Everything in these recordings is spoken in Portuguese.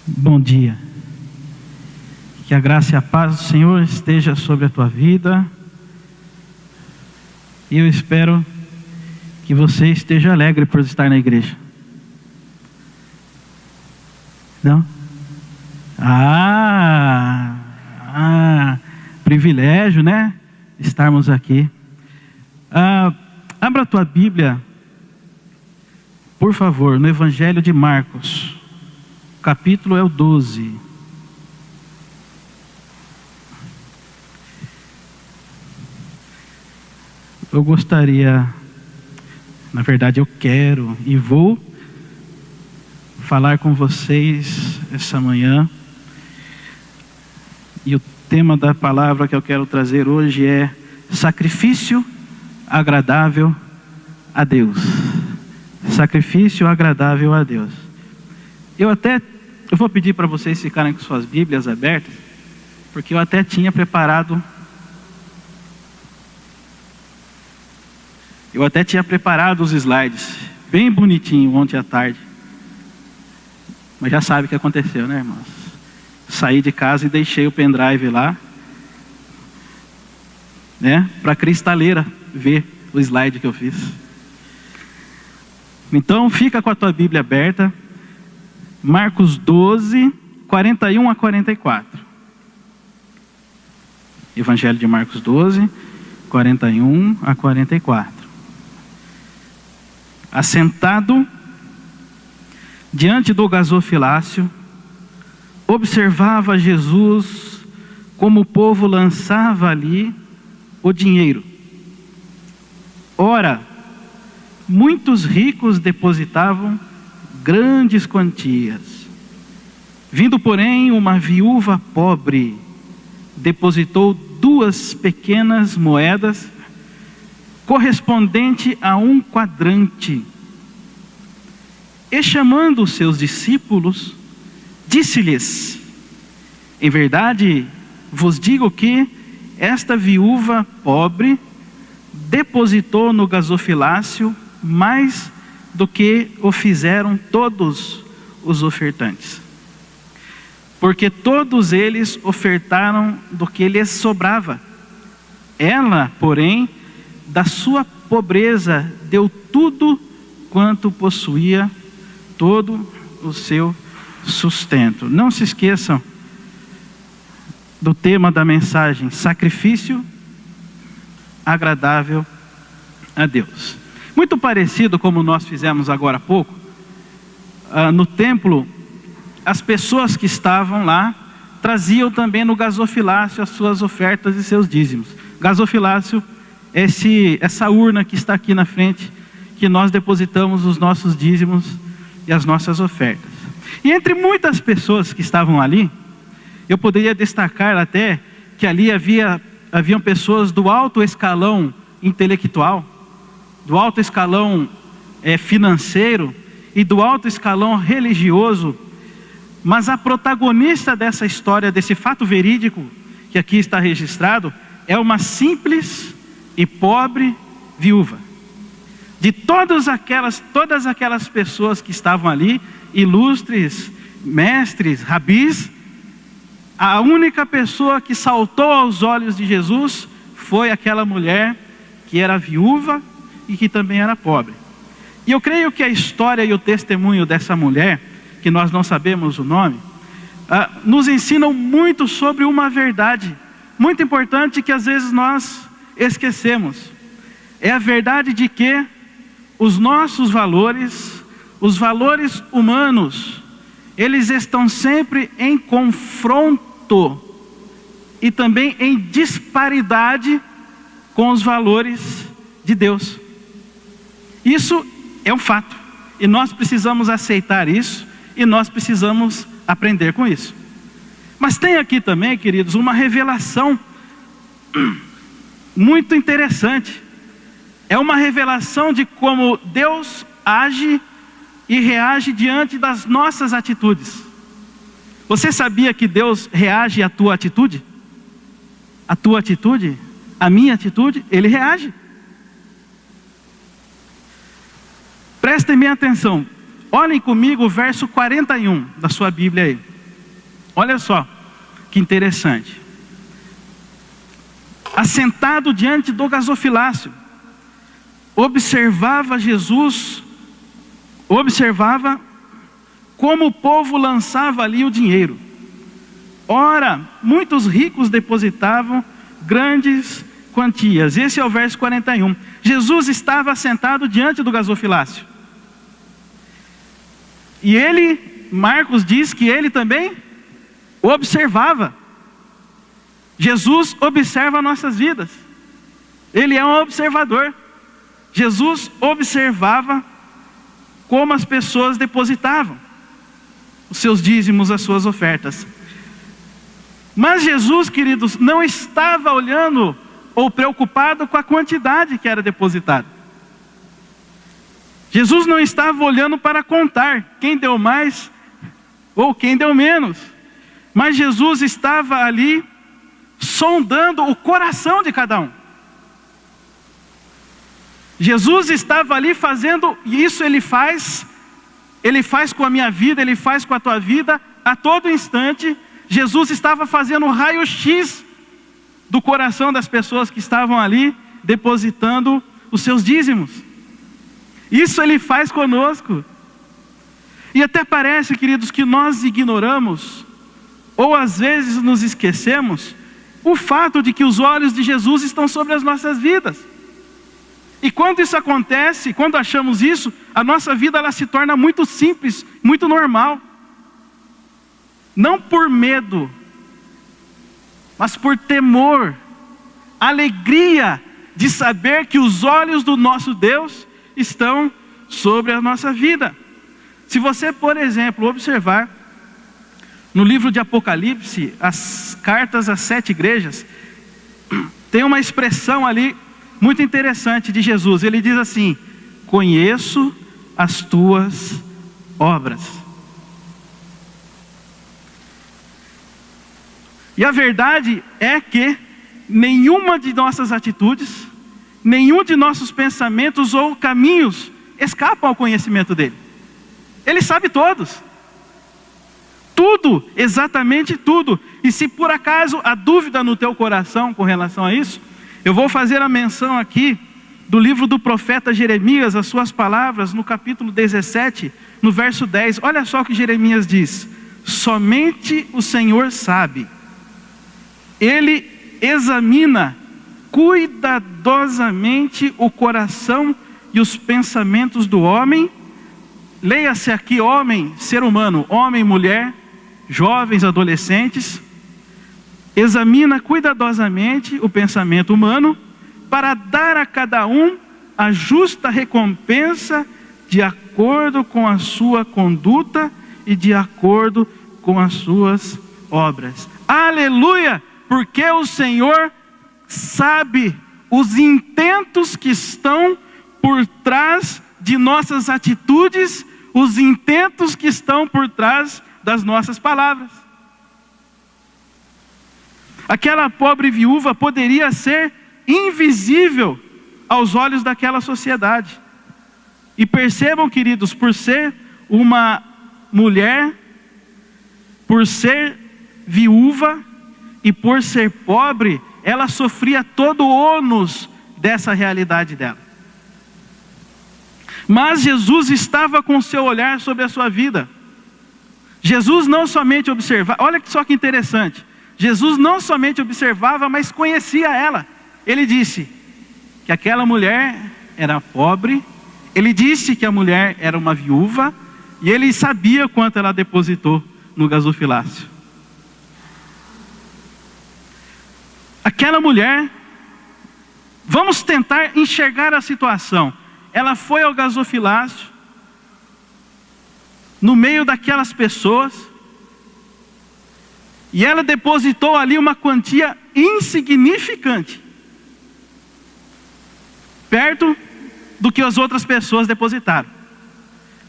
Bom dia. Que a graça e a paz do Senhor esteja sobre a tua vida. E eu espero que você esteja alegre por estar na igreja. Não? Privilégio, né? Estarmos aqui. Abra a tua Bíblia, por favor, no Evangelho de Marcos. O capítulo é o 12. Eu gostaria, na verdade eu quero e vou falar com vocês essa manhã. E o tema da palavra que eu quero trazer hoje é sacrifício agradável a Deus. Sacrifício agradável a Deus. Eu vou pedir para vocês ficarem com suas Bíblias abertas, porque eu até tinha preparado os slides, bem bonitinho ontem à tarde. Mas já sabe o que aconteceu, né, irmãos? Saí de casa e deixei o pendrive lá, né, para a cristaleira ver o slide que eu fiz. Então fica com a tua Bíblia aberta, Marcos 12, 41 a 44. Evangelho de Marcos 12, 41 a 44. Assentado diante do gasofilácio, observava Jesus como o povo lançava ali o dinheiro. Ora, muitos ricos depositavam grandes quantias. Vindo, porém, uma viúva pobre, depositou 2 pequenas moedas, correspondente a 1 quadrante. E chamando os seus discípulos, disse-lhes: em verdade vos digo que esta viúva pobre depositou no gasofilácio mais do que o fizeram todos os ofertantes. Porque todos eles ofertaram do que lhes sobrava. Ela, porém, da sua pobreza deu tudo quanto possuía, todo o seu sustento. Não se esqueçam do tema da mensagem: sacrifício agradável a Deus. Muito parecido como nós fizemos agora há pouco, no templo, as pessoas que estavam lá traziam também no gasofilácio as suas ofertas e seus dízimos. Gasofilácio é essa urna que está aqui na frente, que nós depositamos os nossos dízimos e as nossas ofertas. E entre muitas pessoas que estavam ali, eu poderia destacar até que ali haviam pessoas do alto escalão intelectual, do alto escalão financeiro e do alto escalão religioso. Mas a protagonista dessa história, desse fato verídico que aqui está registrado, é uma simples e pobre viúva. De todas aquelas pessoas que estavam ali, ilustres, mestres, rabis, a única pessoa que saltou aos olhos de Jesus foi aquela mulher que era viúva e que também era pobre. E eu creio que a história e o testemunho dessa mulher, que nós não sabemos o nome, nos ensinam muito sobre uma verdade muito importante que às vezes nós esquecemos. É a verdade de que os nossos valores, os valores humanos, eles estão sempre em confronto e também em disparidade com os valores de Deus. Isso é um fato, e nós precisamos aceitar isso, e nós precisamos aprender com isso. Mas tem aqui também, queridos, uma revelação muito interessante. É uma revelação de como Deus age e reage diante das nossas atitudes. Você sabia que Deus reage à tua atitude? A tua atitude, a minha atitude, Ele reage. Prestem bem atenção. Olhem comigo o verso 41 da sua Bíblia aí. Olha só que interessante. Assentado diante do gasofilácio, observava como o povo lançava ali o dinheiro. Ora, muitos ricos depositavam grandes quantias. Esse é o verso 41. Jesus estava assentado diante do gasofilácio. E Marcos diz que ele também observava. Jesus observa nossas vidas. Ele é um observador. Jesus observava como as pessoas depositavam os seus dízimos, as suas ofertas. Mas Jesus, queridos, não estava olhando ou preocupado com a quantidade que era depositada. Jesus não estava olhando para contar quem deu mais ou quem deu menos. Mas Jesus estava ali sondando o coração de cada um. Jesus estava ali fazendo, e isso Ele faz com a minha vida, Ele faz com a tua vida, a todo instante. Jesus estava fazendo um raio-x do coração das pessoas que estavam ali, depositando os seus dízimos. Isso Ele faz conosco. E até parece, queridos, que nós ignoramos, ou às vezes nos esquecemos, o fato de que os olhos de Jesus estão sobre as nossas vidas. E quando isso acontece, quando achamos isso, a nossa vida ela se torna muito simples, muito normal. Não por medo, mas por temor, alegria de saber que os olhos do nosso Deus estão sobre a nossa vida. Se você, por exemplo, observar no livro de Apocalipse, as cartas às 7 igrejas, tem uma expressão ali muito interessante de Jesus. Ele diz assim: conheço as tuas obras. E a verdade é que nenhuma de nossas atitudes, nenhum de nossos pensamentos ou caminhos escapam ao conhecimento dele. Ele sabe todos. Tudo, exatamente tudo. E se por acaso há dúvida no teu coração com relação a isso, eu vou fazer a menção aqui do livro do profeta Jeremias, as suas palavras, no capítulo 17, no verso 10. Olha só o que Jeremias diz: somente o Senhor sabe. Ele examina cuidadosamente o coração e os pensamentos do homem. Leia-se aqui homem, ser humano, homem, mulher, jovens, adolescentes. Examina cuidadosamente o pensamento humano para dar a cada um a justa recompensa de acordo com a sua conduta e de acordo com as suas obras. Aleluia! Porque o Senhor sabe os intentos que estão por trás de nossas atitudes, os intentos que estão por trás das nossas palavras. Aquela pobre viúva poderia ser invisível aos olhos daquela sociedade. E percebam, queridos, por ser uma mulher, por ser viúva e por ser pobre, ela sofria todo o ônus dessa realidade dela. Mas Jesus estava com seu olhar sobre a sua vida. Jesus não somente observava, olha só que interessante, Jesus não somente observava, mas conhecia ela. Ele disse que aquela mulher era pobre, ele disse que a mulher era uma viúva, e ele sabia quanto ela depositou no gasofilácio. Aquela mulher, vamos tentar enxergar a situação. Ela foi ao gasofilácio, no meio daquelas pessoas, e ela depositou ali uma quantia insignificante, perto do que as outras pessoas depositaram.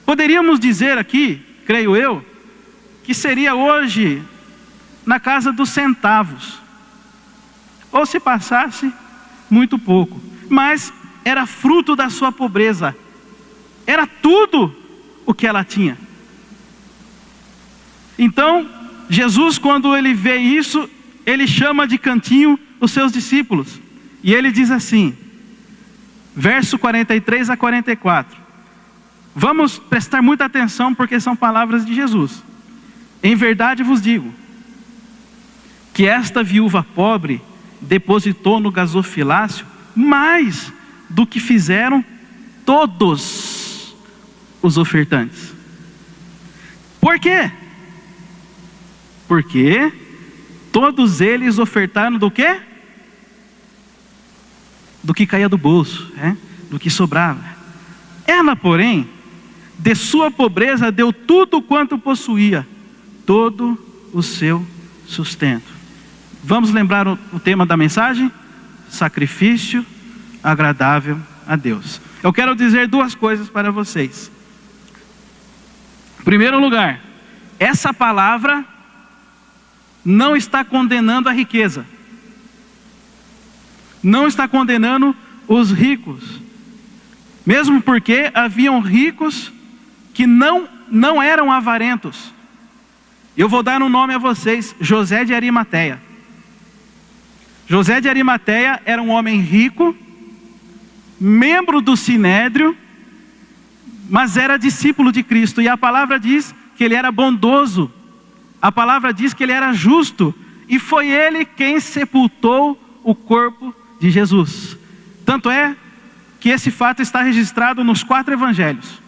Poderíamos dizer aqui, creio eu, que seria hoje na casa dos centavos, ou se passasse, muito pouco, mas era fruto da sua pobreza, era tudo o que ela tinha. Então, Jesus, quando ele vê isso, ele chama de cantinho os seus discípulos. E ele diz assim, verso 43 a 44. Vamos prestar muita atenção porque são palavras de Jesus. Em verdade vos digo, que esta viúva pobre depositou no gasofilácio mais do que fizeram todos os ofertantes. Por quê? Porque todos eles ofertaram do quê? Do que caía do bolso, do que sobrava. Ela, porém, de sua pobreza deu tudo quanto possuía, todo o seu sustento. Vamos lembrar o tema da mensagem? Sacrifício agradável a Deus. Eu quero dizer duas coisas para vocês. Em primeiro lugar, essa palavra não está condenando a riqueza. Não está condenando os ricos. Mesmo porque haviam ricos que não eram avarentos. Eu vou dar um nome a vocês, José de Arimateia. José de Arimateia era um homem rico, membro do Sinédrio, mas era discípulo de Cristo. E a palavra diz que ele era bondoso. A palavra diz que ele era justo. E foi ele quem sepultou o corpo de Jesus. Tanto é que esse fato está registrado nos 4 evangelhos.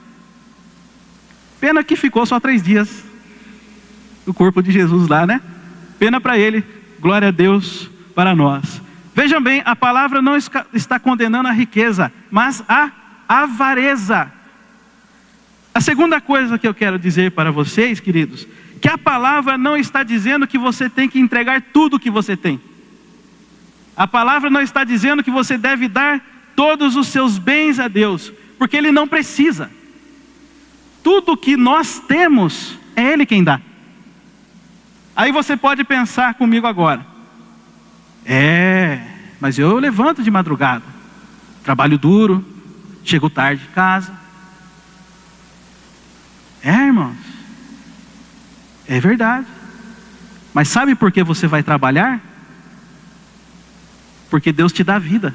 Pena que ficou só 3 dias o corpo de Jesus lá, né? Pena para ele, glória a Deus para nós. Vejam bem, a palavra não está condenando a riqueza, mas a avareza. A segunda coisa que eu quero dizer para vocês, queridos, que a palavra não está dizendo que você tem que entregar tudo que você tem. A palavra não está dizendo que você deve dar todos os seus bens a Deus, porque Ele não precisa. Tudo que nós temos, é Ele quem dá. Aí você pode pensar comigo agora, mas eu levanto de madrugada, trabalho duro, chego tarde em casa. Irmãos, é verdade. Mas sabe por que você vai trabalhar? Porque Deus te dá vida.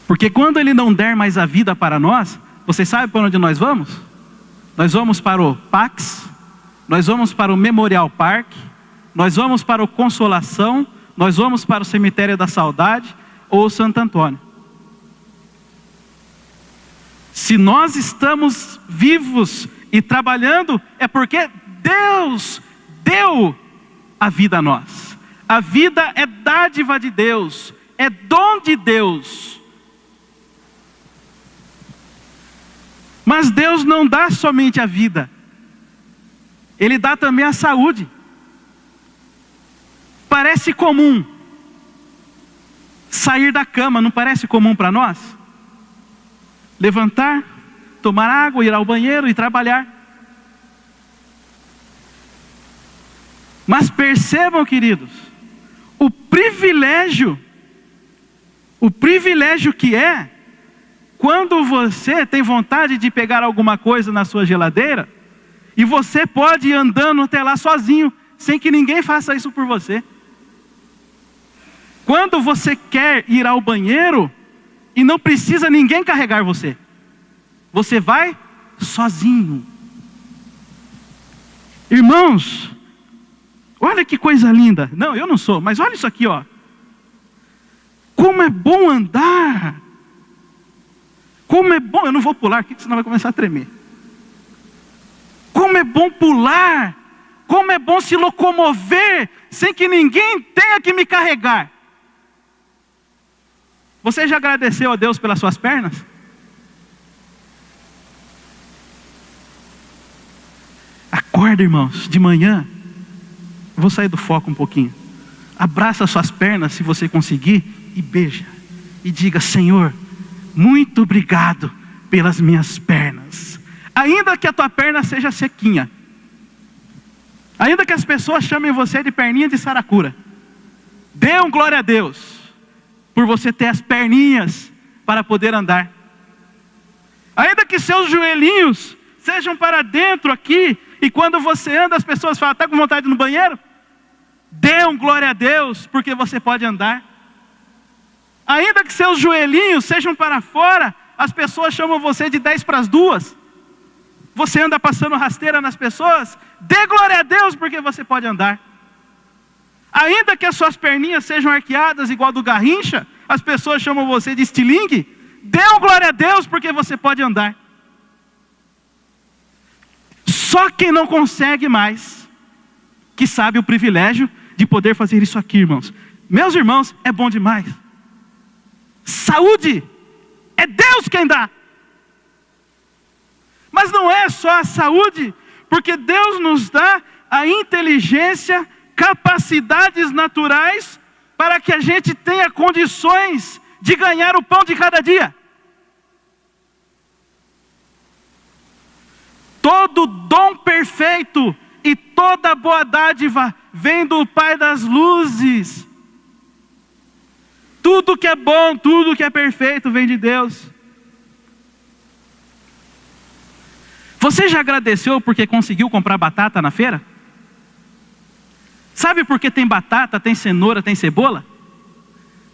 Porque quando Ele não der mais a vida para nós, vocês sabem para onde nós vamos? Nós vamos para o Pax, nós vamos para o Memorial Park, nós vamos para o Consolação, nós vamos para o Cemitério da Saudade ou Santo Antônio. Se nós estamos vivos e trabalhando, é porque Deus deu a vida a nós. A vida é dádiva de Deus, é dom de Deus. Mas Deus não dá somente a vida, Ele dá também a saúde. Parece comum sair da cama, não parece comum para nós? Levantar, tomar água, ir ao banheiro e trabalhar. Mas percebam, queridos, o privilégio que é quando você tem vontade de pegar alguma coisa na sua geladeira e você pode ir andando até lá sozinho, sem que ninguém faça isso por você. Quando você quer ir ao banheiro e não precisa ninguém carregar você, você vai sozinho. Irmãos, olha que coisa linda. Não, eu não sou, mas olha isso aqui, ó. Como é bom andar. Como é bom, eu não vou pular aqui, senão vai começar a tremer. Como é bom pular. Como é bom se locomover sem que ninguém tenha que me carregar. Você já agradeceu a Deus pelas suas pernas? Acorda, irmãos, de manhã. Eu vou sair do foco um pouquinho. Abraça as suas pernas, se você conseguir, e beija. E diga: Senhor, muito obrigado pelas minhas pernas. Ainda que a tua perna seja sequinha. Ainda que as pessoas chamem você de perninha de saracura. Dê um glória a Deus por você ter as perninhas para poder andar. Ainda que seus joelhinhos sejam para dentro aqui. E quando você anda, as pessoas falam: está com vontade de ir no banheiro? Dê um glória a Deus, porque você pode andar. Ainda que seus joelhinhos sejam para fora, as pessoas chamam você de 10 para as 2. Você anda passando rasteira nas pessoas, dê glória a Deus, porque você pode andar. Ainda que as suas perninhas sejam arqueadas igual do Garrincha, as pessoas chamam você de estilingue, dê um glória a Deus, porque você pode andar. Só quem não consegue mais, que sabe o privilégio de poder fazer isso aqui, irmãos. Meus irmãos, é bom demais. Saúde, é Deus quem dá. Mas não é só a saúde, porque Deus nos dá a inteligência, capacidades naturais, para que a gente tenha condições de ganhar o pão de cada dia. Todo dom perfeito e toda boa dádiva vem do Pai das luzes. Tudo que é bom, tudo que é perfeito vem de Deus. Você já agradeceu porque conseguiu comprar batata na feira? Sabe por que tem batata, tem cenoura, tem cebola?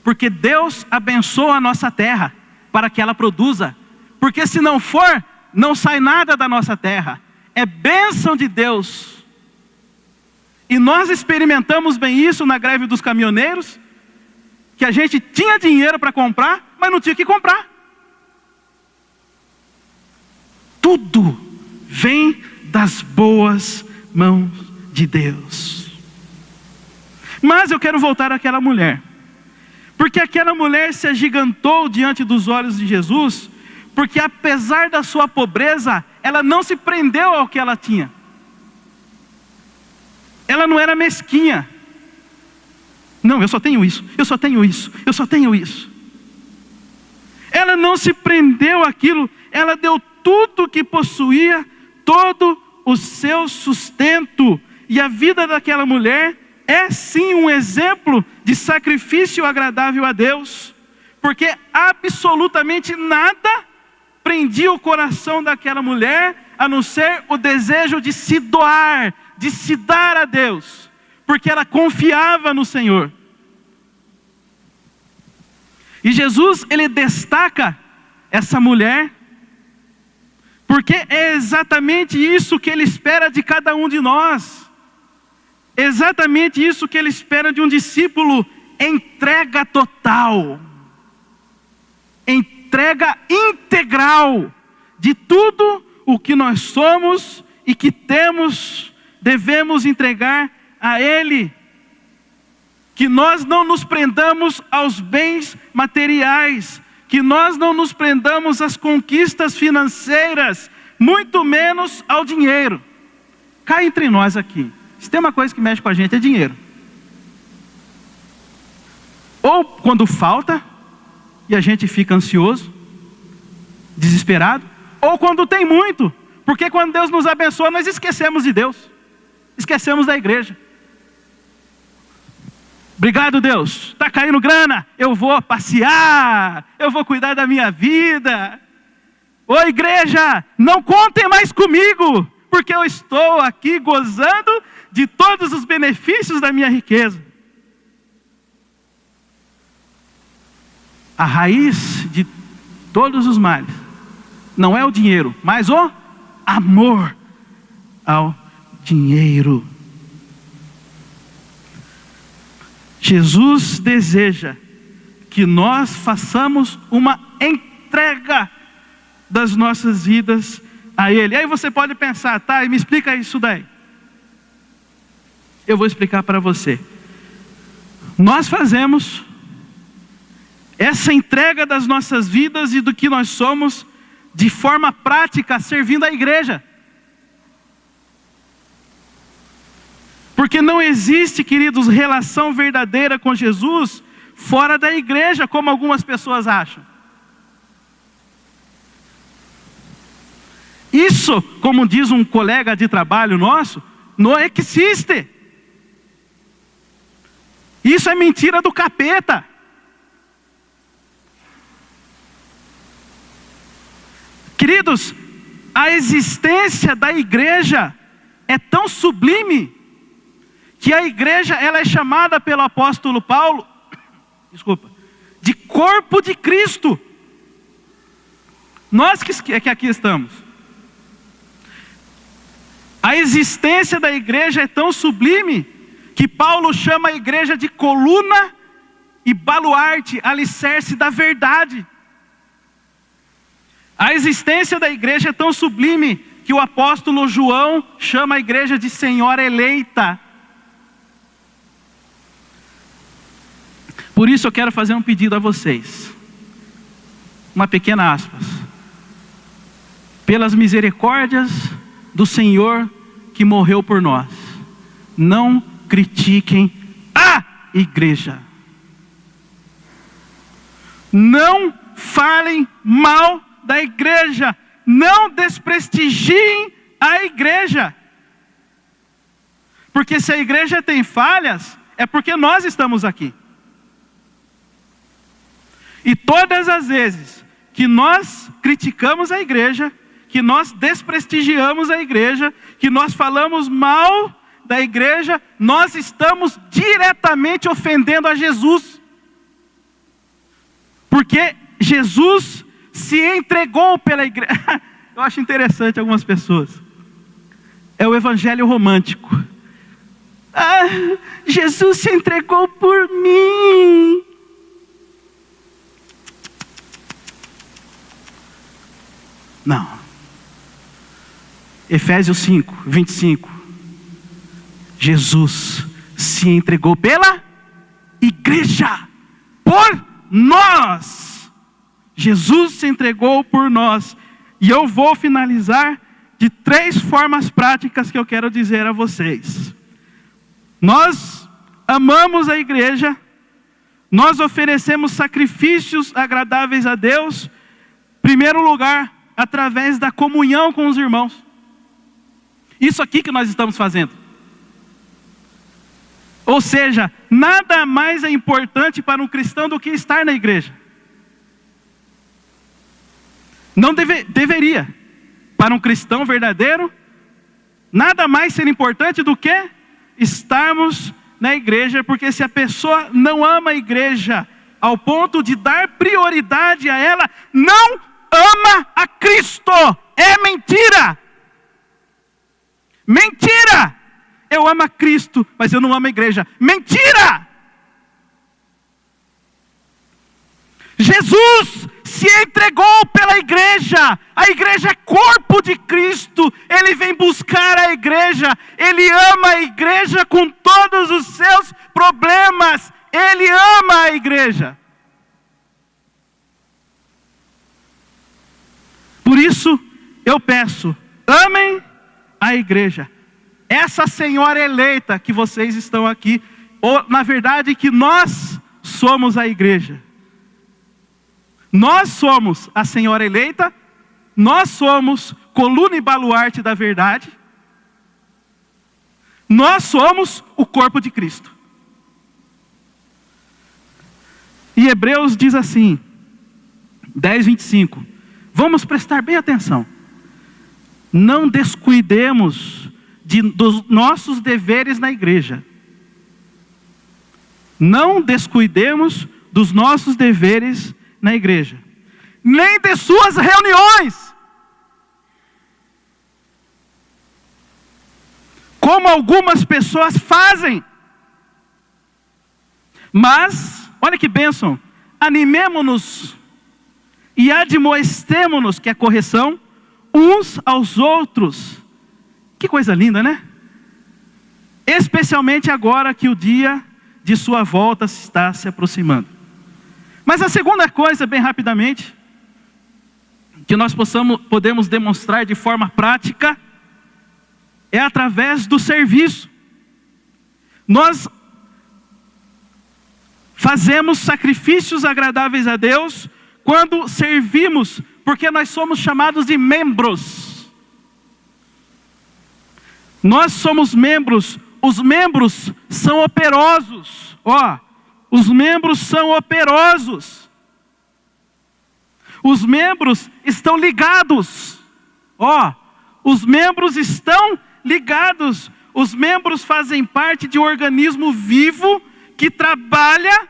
Porque Deus abençoa a nossa terra para que ela produza. Porque se não for, não sai nada da nossa terra. É bênção de Deus. E nós experimentamos bem isso na greve dos caminhoneiros, que a gente tinha dinheiro para comprar, mas não tinha que comprar. Tudo vem das boas mãos de Deus. Mas eu quero voltar àquela mulher. Porque aquela mulher se agigantou diante dos olhos de Jesus, porque apesar da sua pobreza, ela não se prendeu ao que ela tinha. Ela não era mesquinha. Não, eu só tenho isso, eu só tenho isso, eu só tenho isso. Ela não se prendeu àquilo, ela deu tudo que possuía, todo o seu sustento. E a vida daquela mulher é sim um exemplo de sacrifício agradável a Deus, porque absolutamente nada prendia o coração daquela mulher, a não ser o desejo de se doar, de se dar a Deus, porque ela confiava no Senhor. E Jesus, ele destaca essa mulher, porque é exatamente isso que ele espera de cada um de nós. Exatamente isso que ele espera de um discípulo: entrega total, entrega integral de tudo o que nós somos e que temos, devemos entregar a Ele. Que nós não nos prendamos aos bens materiais, que nós não nos prendamos às conquistas financeiras, muito menos ao dinheiro. Cá entre nós aqui, se tem uma coisa que mexe com a gente, é dinheiro. Ou quando falta, e a gente fica ansioso, desesperado, ou quando tem muito, porque quando Deus nos abençoa, nós esquecemos de Deus, esquecemos da igreja. Obrigado, Deus, está caindo grana, eu vou passear, eu vou cuidar da minha vida. Ô igreja, não contem mais comigo, porque eu estou aqui gozando de todos os benefícios da minha riqueza. A raiz de todos os males não é o dinheiro, mas o amor ao dinheiro. Jesus deseja que nós façamos uma entrega das nossas vidas a Ele. Aí você pode pensar: tá, e me explica isso daí. Eu vou explicar para você. Nós fazemos essa entrega das nossas vidas e do que nós somos de forma prática, servindo a igreja. Porque não existe, queridos, relação verdadeira com Jesus fora da igreja, como algumas pessoas acham. Isso, como diz um colega de trabalho nosso, não existe. Isso é mentira do capeta. Queridos, a existência da igreja é tão sublime que a igreja ela é chamada pelo apóstolo Paulo, de corpo de Cristo. Nós que aqui estamos. A existência da igreja é tão sublime que Paulo chama a igreja de coluna e baluarte, alicerce da verdade. A existência da igreja é tão sublime que o apóstolo João chama a igreja de senhora eleita. Por isso eu quero fazer um pedido a vocês. Uma pequena aspas. Pelas misericórdias do Senhor que morreu por nós, não critiquem a igreja. Não falem mal da igreja. Não desprestigiem a igreja. Porque se a igreja tem falhas, é porque nós estamos aqui. E todas as vezes que nós criticamos a igreja, que nós desprestigiamos a igreja, que nós falamos mal da igreja, nós estamos diretamente ofendendo a Jesus. Porque Jesus se entregou pela igreja. Eu acho interessante algumas pessoas. É o evangelho romântico. Jesus se entregou por mim. Não. Efésios 5, 25. Jesus se entregou pela igreja, por nós. Jesus se entregou por nós. E eu vou finalizar de 3 formas práticas que eu quero dizer a vocês. Nós amamos a igreja, nós oferecemos sacrifícios agradáveis a Deus, em primeiro lugar, através da comunhão com os irmãos. Isso aqui que nós estamos fazendo. Ou seja, nada mais é importante para um cristão do que estar na igreja. Não deveria. Para um cristão verdadeiro, nada mais ser importante do que estarmos na igreja, porque se a pessoa não ama a igreja ao ponto de dar prioridade a ela, não ama a Cristo. É mentira. Mentira! Eu amo a Cristo, mas eu não amo a igreja. Mentira! Jesus se entregou pela igreja. A igreja é corpo de Cristo. Ele vem buscar a igreja. Ele ama a igreja com todos os seus problemas. Ele ama a igreja. Por isso, eu peço, amem a igreja. Essa senhora eleita que vocês estão aqui, ou na verdade que nós somos a igreja. Nós somos a senhora eleita, nós somos coluna e baluarte da verdade, nós somos o corpo de Cristo. E Hebreus diz assim, 10:25, vamos prestar bem atenção. Não descuidemos dos nossos deveres na igreja. Não descuidemos dos nossos deveres na igreja, nem de suas reuniões, como algumas pessoas fazem. Mas, olha que bênção, animemo-nos e admoestemo-nos, que é correção, uns aos outros. Que coisa linda, né? Especialmente agora que o dia de sua volta está se aproximando. Mas a segunda coisa, bem rapidamente, que nós podemos demonstrar de forma prática, é através do serviço. Nós fazemos sacrifícios agradáveis a Deus quando servimos, porque nós somos chamados de membros. Nós somos membros, os membros são operosos. Os membros são operosos. Os membros estão ligados. Os membros estão ligados. Os membros fazem parte de um organismo vivo que trabalha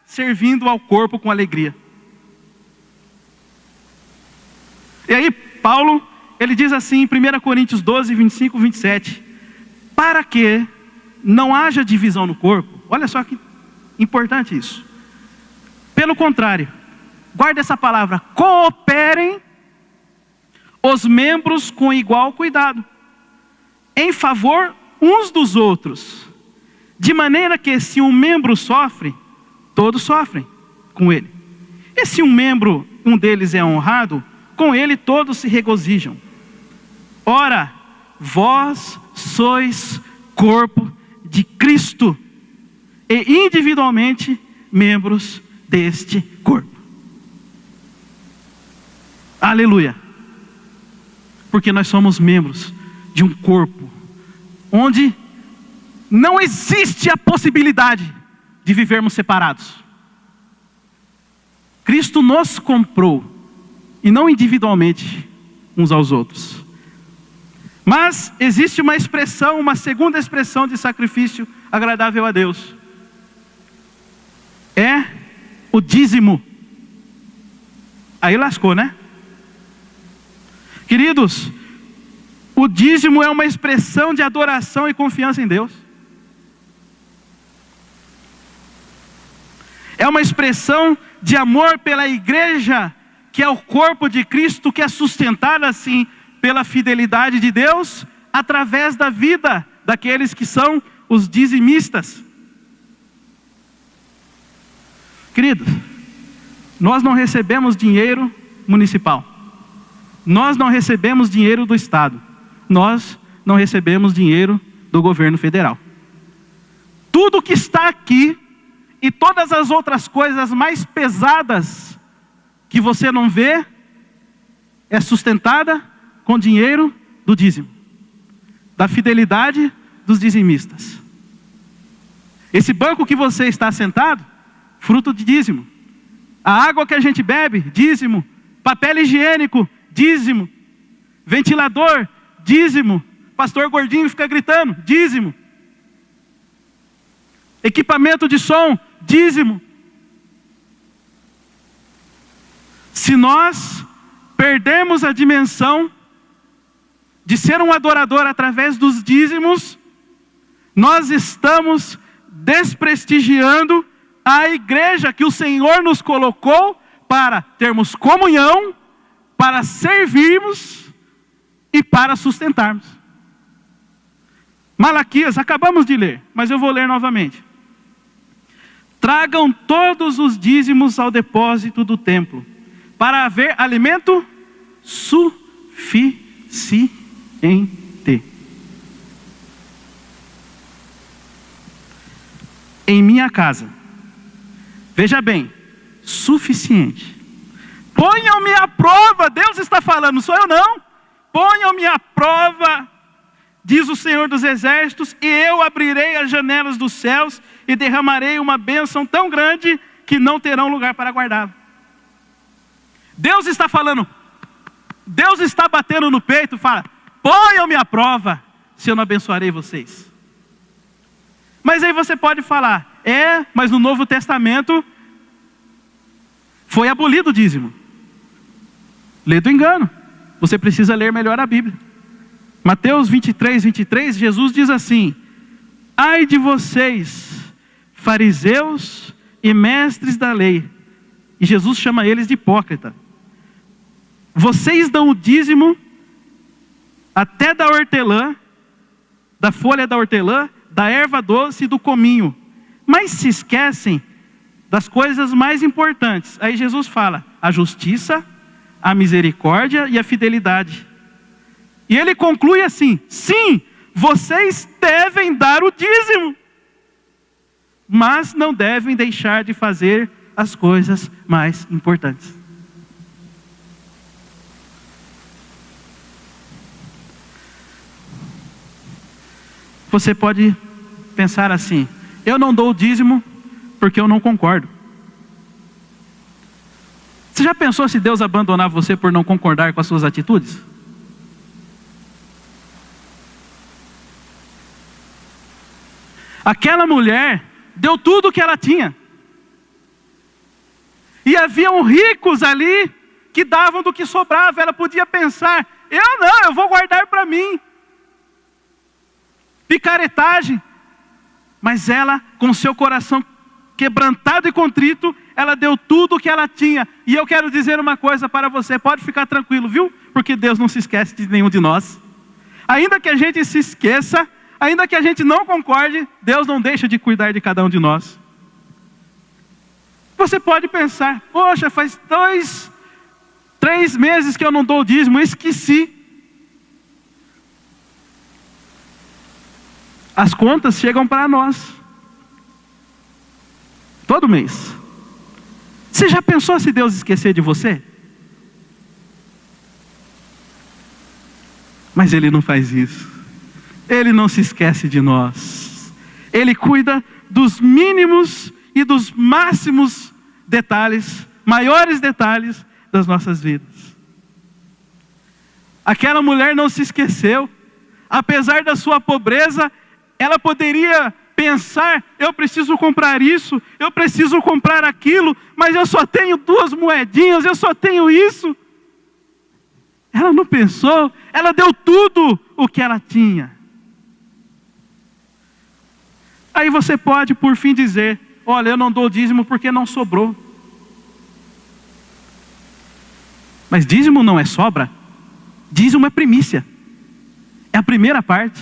servindo ao corpo com alegria. E aí Paulo, ele diz assim em 1 Coríntios 12, 25, 27. Para que não haja divisão no corpo. Olha só que importante isso. Pelo contrário, guarde essa palavra, cooperem os membros com igual cuidado, em favor uns dos outros, de maneira que se um membro sofre, todos sofrem com ele. E se um deles é honrado, com ele todos se regozijam. Ora, vós sois corpo de Cristo, e individualmente membros deste corpo. Aleluia. Porque nós somos membros de um corpo onde não existe a possibilidade de vivermos separados. Cristo nos comprou, e não individualmente uns aos outros. Mas existe uma segunda expressão de sacrifício agradável a Deus. É o dízimo. Aí lascou, né? Queridos, o dízimo é uma expressão de adoração e confiança em Deus. É uma expressão de amor pela igreja, que é o corpo de Cristo, que é sustentada assim pela fidelidade de Deus, através da vida daqueles que são os dizimistas. Queridos, nós não recebemos dinheiro municipal. Nós não recebemos dinheiro do Estado. Nós não recebemos dinheiro do governo federal. Tudo que está aqui e todas as outras coisas mais pesadas que você não vê é sustentada com dinheiro do dízimo, da fidelidade dos dizimistas. Esse banco que você está sentado, fruto de dízimo. A água que a gente bebe, dízimo. Papel higiênico, dízimo. Ventilador, dízimo. Pastor gordinho fica gritando, dízimo. Equipamento de som, dízimo. Se nós perdermos a dimensão de ser um adorador através dos dízimos, nós estamos desprestigiando a igreja que o Senhor nos colocou para termos comunhão, para servirmos e para sustentarmos. Malaquias, acabamos de ler, mas eu vou ler novamente. Tragam todos os dízimos ao depósito do templo, para haver alimento suficiente. Em minha casa. Veja bem, suficiente. Ponham-me à prova, Deus está falando, não sou eu não. Ponham-me à prova, diz o Senhor dos Exércitos, e eu abrirei as janelas dos céus e derramarei uma bênção tão grande que não terão lugar para guardá-la. Deus está falando, Deus está batendo no peito, fala, ponham-me à prova, se eu não abençoarei vocês. Mas aí você pode falar, mas no Novo Testamento foi abolido o dízimo. Lê do engano, você precisa ler melhor a Bíblia. Mateus 23, 23, Jesus diz assim, ai de vocês, fariseus e mestres da lei, e Jesus chama eles de hipócrita. Vocês dão o dízimo até da hortelã, da folha da hortelã, da erva doce e do cominho, mas se esquecem das coisas mais importantes. Aí Jesus fala, a justiça, a misericórdia e a fidelidade. E ele conclui assim, sim, vocês devem dar o dízimo, mas não devem deixar de fazer as coisas mais importantes. Você pode pensar assim, eu não dou o dízimo porque eu não concordo. Você já pensou se Deus abandonar você por não concordar com as suas atitudes? Aquela mulher deu tudo o que ela tinha. E haviam ricos ali que davam do que sobrava. Ela podia pensar, eu vou guardar para mim. Picaretagem. Mas ela, com seu coração quebrantado e contrito, ela deu tudo o que ela tinha. E eu quero dizer uma coisa para você, pode ficar tranquilo, viu? Porque Deus não se esquece de nenhum de nós. Ainda que a gente se esqueça, ainda que a gente não concorde, Deus não deixa de cuidar de cada um de nós. Você pode pensar, poxa, faz 3 meses que eu não dou o dízimo, eu esqueci. As contas chegam para nós. Todo mês. Você já pensou se Deus esquecer de você? Mas Ele não faz isso. Ele não se esquece de nós. Ele cuida dos mínimos e dos máximos detalhes, maiores detalhes das nossas vidas. Aquela mulher não se esqueceu. Apesar da sua pobreza, ela poderia pensar, eu preciso comprar isso, eu preciso comprar aquilo, mas eu só tenho 2 moedinhas, eu só tenho isso. Ela não pensou, ela deu tudo o que ela tinha. Aí você pode, por fim, dizer, olha, eu não dou dízimo porque não sobrou. Mas dízimo não é sobra. Dízimo é primícia. É a primeira parte.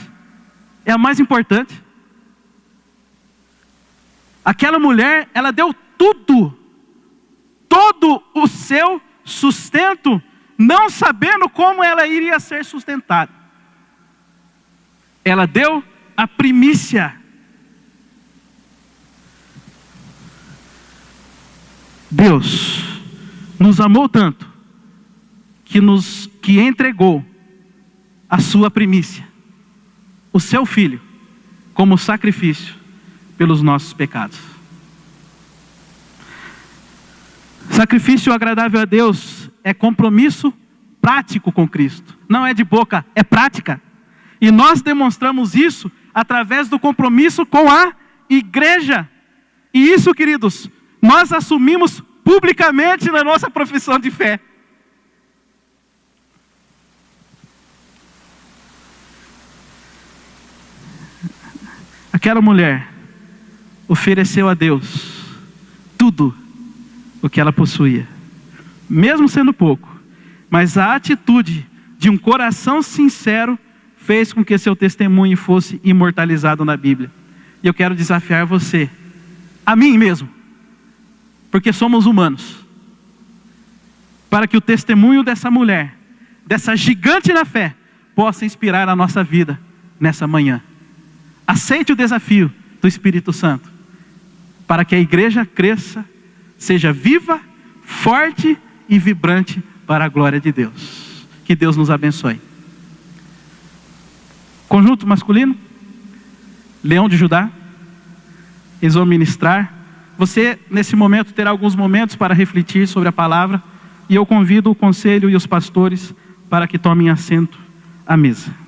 É a mais importante. Aquela mulher, ela deu tudo. Todo o seu sustento, não sabendo como ela iria ser sustentada. Ela deu a primícia. Deus nos amou tanto que entregou a sua primícia, o seu filho, como sacrifício pelos nossos pecados. Sacrifício agradável a Deus é compromisso prático com Cristo. Não é de boca, é prática. E nós demonstramos isso através do compromisso com a igreja. E isso, queridos, nós assumimos publicamente na nossa profissão de fé. Aquela mulher ofereceu a Deus tudo o que ela possuía, mesmo sendo pouco, mas a atitude de um coração sincero fez com que seu testemunho fosse imortalizado na Bíblia. E eu quero desafiar você, a mim mesmo, porque somos humanos, para que o testemunho dessa mulher, dessa gigante na fé, possa inspirar a nossa vida nessa manhã. Aceite o desafio do Espírito Santo, para que a igreja cresça, seja viva, forte e vibrante para a glória de Deus. Que Deus nos abençoe. Conjunto masculino, Leão de Judá, eles vão ministrar. Você, nesse momento, terá alguns momentos para refletir sobre a palavra, e eu convido o conselho e os pastores para que tomem assento à mesa.